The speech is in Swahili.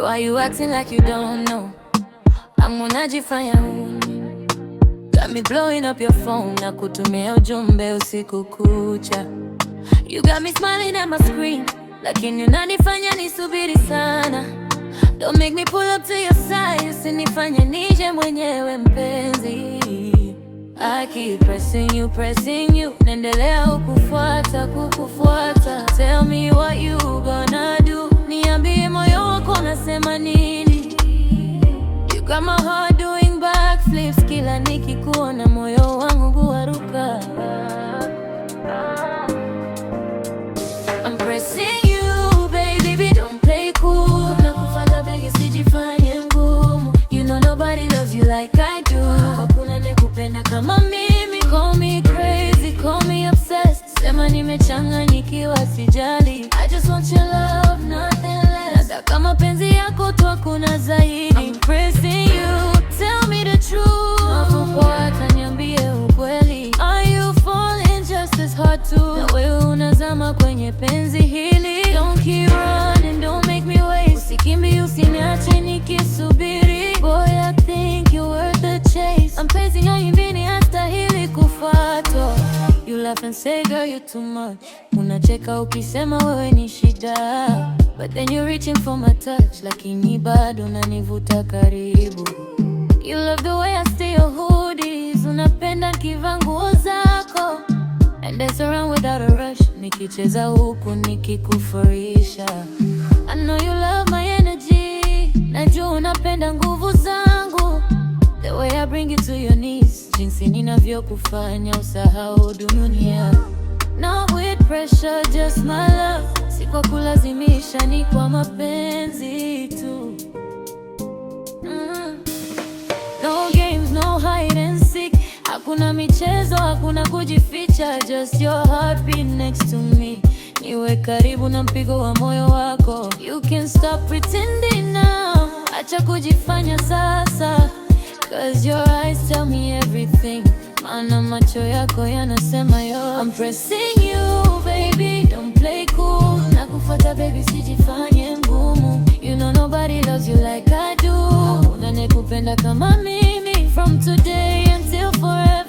Boy, why you acting like you don't know? I'm unajifanya huni. Got me blowing up your phone na kutumia ujumbe usiku kucha. You got me smiling at my screen, lakini unanifanya nisubiri sana. Don't make me pull up to your side, usinifanye nije mwenyewe mpenzi. I keep pressing you, naendelea kukufuata. Tell me what you gonna do, niambie moyo wako unasema nini. You got my heart doing backflips, kila nikikuona moyo wangu huaruka. I'm pressing you, baby, don't play cool. Nakufuata begi sijifanye ngumu. You know nobody loves you like I do. Hakuna nekupenda kama mimi. Call me crazy, call me obsessed. Sema nimechanganyikiwa sijali. I just want your love, nothing less. Nataka mapenzi yako tu, hakuna zaidi. I'm pressing you, tell me the truth. Nakufuata niambie ukweli. Are you falling just as hard too? Na wewe unazama kwenye penzi hili. Don't keep running, don't make me wait. Usikimbi usiniache nikisubiri. Boy, I think you're worth the chase. Mpenzi haimbini hastahili kufuatwa. You laugh and say girl you're too much. Unacheka ukisema wewe ni shida. But then you're reaching for my touch, lakini bado unanivuta karibu. You love the way I stay your hoodies. Unapenda nikivaa nguo zako and dance around without a rush. Nikicheza huku nikikufurisha. I know you love my energy. Najua unapenda nguvu zangu. The way I bring you to your knees. Jinsi ninavyokufanya usahau dunia. Not with pressure, just my love. Si kwa kulazimisha, ni kwa mapenzi tu. No games, no hide and seek. Hakuna michezo, hakuna kujificha. Just your heartbeat next to me. Niwe karibu na mpigo wa moyo wako. You can stop pretending now. Acha kujifanya sasa. Cause your eyes tell me everything. Maana macho yako yanasema yo. I'm pressing you, baby, don't play cool. Nakufuata baby, sijifanye ngumu. You know nobody loves you like I do. Unanekupenda kama mimi. From today until forever.